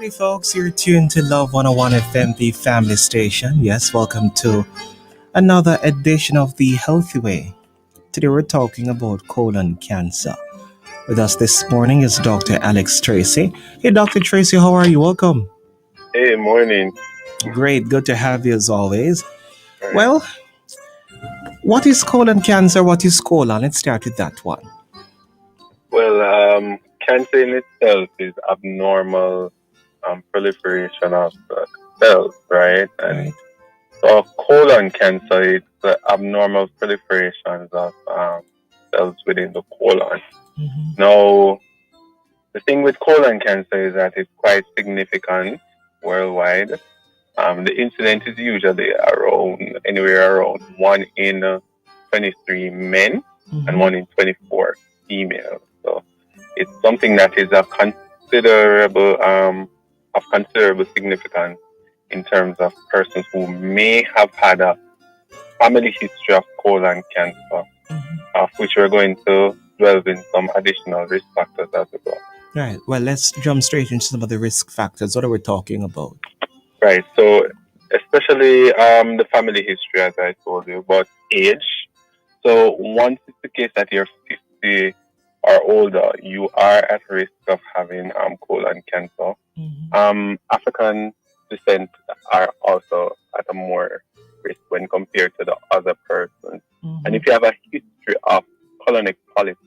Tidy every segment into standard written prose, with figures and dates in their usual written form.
Howdy, folks. You're tuned to Love 101 FM, the family station. Yes, welcome to another edition of The Healthy Way. Today, we're talking about colon cancer. With us this morning is Dr. Alex Tracey. Hey, Dr. Tracey, how are you? Welcome. Hey, morning. Great. Good to have you as always. Right. Well, what is colon cancer? What is colon? Let's start with that one. Cancer in itself is abnormal proliferation of cells, right? And Right. so colon cancer is the abnormal proliferations of cells within the colon. Mm-hmm. Now, the thing with colon cancer is that it's quite significant worldwide. The incidence is usually anywhere around 1 in 23 men and 1 in 24 females. So it's something that is of considerable significance in terms of persons who may have had a family history of colon cancer, of which we're going to delve in some additional risk factors as well. Right. Well, let's jump straight into some of the risk factors. What are we talking about? Right. So especially the family history, as I told you, but age. So once it's the case that you're 50 or older, you are at risk of having colon cancer. African descent are also at a more risk when compared to the other persons. And if you have a history of colonic polyp,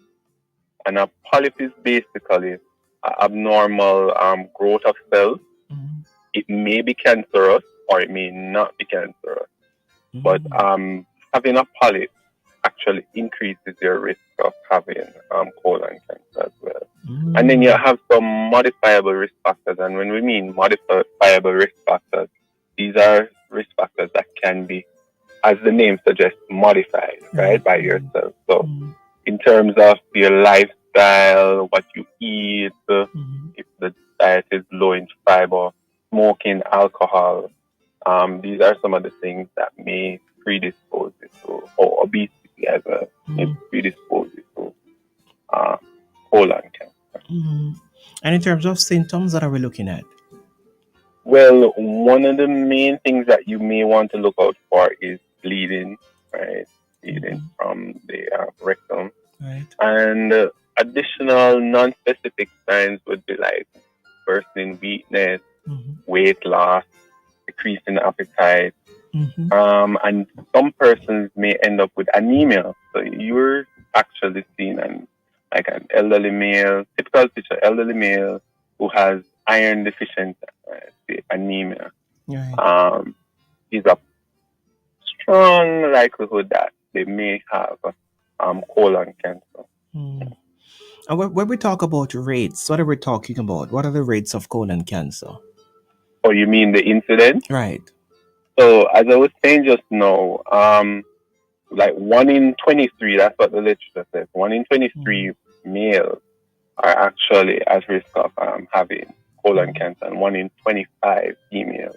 and a polyp is basically an abnormal growth of cells, it may be cancerous or it may not be cancerous. But having a polyp actually increases your risk of having colon cancer as well. And then you have some modifiable risk factors. And when we mean modifiable risk factors, these are risk factors that can be, as the name suggests, modified, right, by yourself. So in terms of your lifestyle, what you eat, if the diet is low in fiber, smoking, alcohol, these are some of the things that may predispose you to, or obesity as a may predispose you to colon cancer. And in terms of symptoms, what are we looking at? Well, one of the main things that you may want to look out for is bleeding, right? Bleeding from the rectum. Right. And additional non-specific signs would be like worsening weakness, weight loss, decreasing appetite, and some persons may end up with anemia. So you're actually seeing an elderly male, typical picture, elderly male who has iron deficient anemia. Right. Is a strong likelihood that they may have colon cancer. And when we talk about rates, what are we talking about? What are the rates of colon cancer? Oh, you mean the incidence? Right. So as I was saying just now, like 1 in 23, that's what the literature says. 1 in 23 males are actually at risk of having colon cancer, and 1 in 25 females.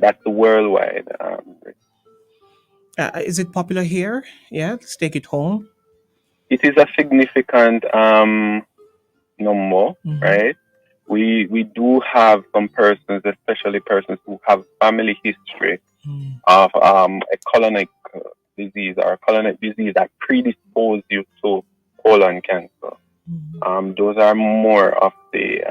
That's the worldwide risk. Is it popular here? Yeah, let's take it home. It is a significant number, right? We do have some persons, especially persons who have family history of a colonic disease or a colonic disease that predispose you to colon cancer. Those are more of the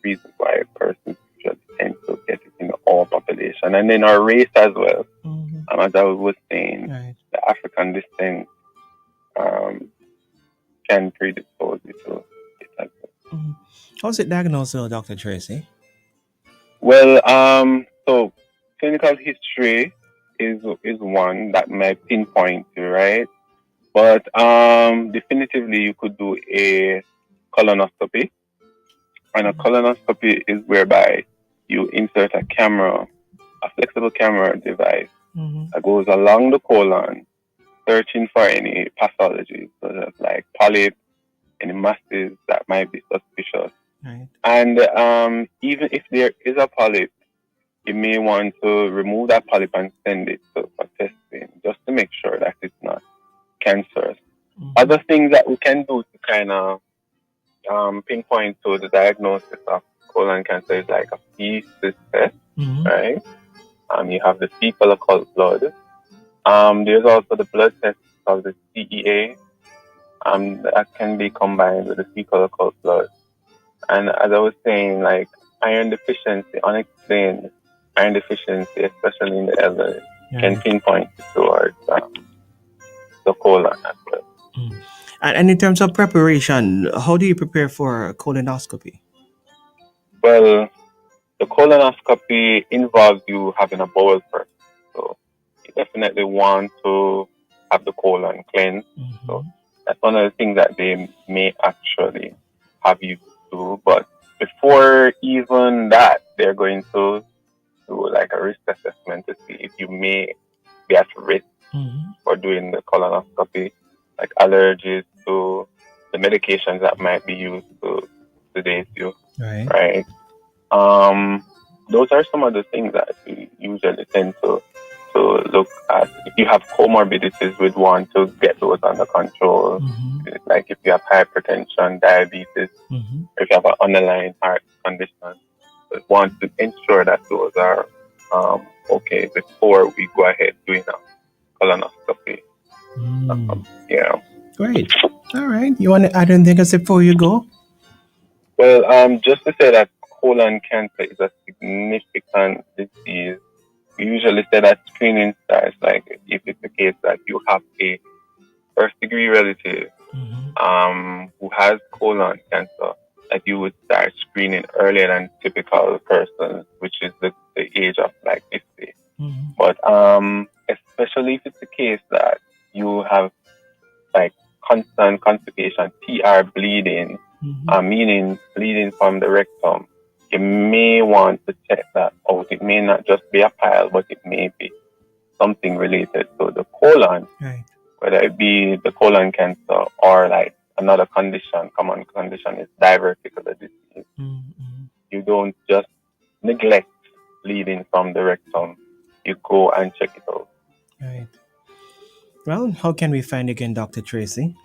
reasons why persons usually tend to get it in our population. And then our race as well. As I was saying, the African descent can predispose you to it as well. How's it diagnosed, Dr. Tracey? Well, so clinical history is one that might pinpoint you, right? But definitively you could do a colonoscopy. And a colonoscopy is whereby you insert a flexible camera device that goes along the colon, searching for any pathologies, such as like polyps, any masses that might be suspicious. Right. And even if there is a polyp, you may want to remove that polyp and send it for testing, just to make sure that it's not cancerous. Other things that we can do to kind of pinpoint to the diagnosis of colon cancer is like a feces test, Mm-hmm. right? You have the fecal occult blood. There's also the blood test called the CEA. That can be combined with the fecal occult blood. And as I was saying, like iron deficiency, unexplained iron deficiency, especially in the elderly, can Right. pinpoint towards the colon as well. Mm. And in terms of preparation, how do you prepare for a colonoscopy? Well, the colonoscopy involves you having a bowel first. So you definitely want to have the colon cleansed. So Mm-hmm. that's one of the things that they may actually have you do. But before even that, they're going to do like a risk assessment to see if you may be at risk Mm-hmm. for doing the colonoscopy, like allergies to the medications that might be used to sedate you, Right. right? Um, those are some of the things that we usually tend to look at. If you have comorbidities, we'd want to get those under control. Mm-hmm. Like if you have hypertension, diabetes, Mm-hmm. or if you have an underlying heart condition, we want to ensure that those are okay before we go ahead doing a colonoscopy. Mm. Yeah. Great. All right. You want to add anything else before you go? Well, just to say that colon cancer is a significant disease. We usually say that screening starts like if it's the case that you have a first degree relative Mm-hmm. who has colon cancer, that you would start screening earlier than typical persons, which is the age of like 50. Mm-hmm. But especially if it's the case that you have like constant constipation, TR bleeding, Mm-hmm. meaning bleeding from the rectum, you may want to check that out. It may not just be a pile, but it may be something related to the colon, Right. whether it be the colon cancer or like another condition, common condition is diverticular disease. Mm-hmm. You don't just neglect bleeding from the rectum. You go and check it out. Right. Well, how can we find again Dr. Tracy?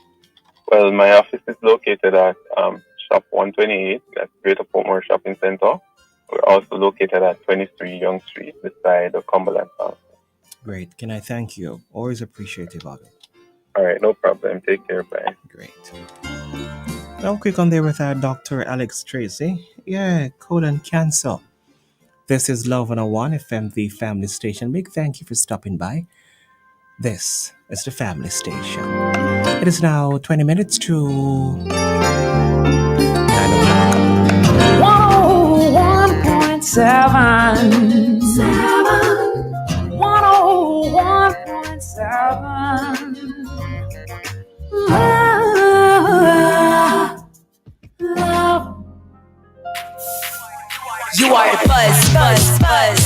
Well, my office is located at Shop 128, that's Greater Portmore Shopping Center. We're also located at 23 Young Street, beside the Cumberland Farm. Great. Can I thank you? Always appreciative of it. All right, no problem. Take care. Bye. Great. Well, quick on there with Dr. Alex Tracy. Yeah, colon cancer. This is Love 101 FM, the family station. Big thank you for stopping by. This is the family station. It is now 20 minutes to 9 o'clock. 101.7 101.7 Love. You are the buzz, buzz, buzz.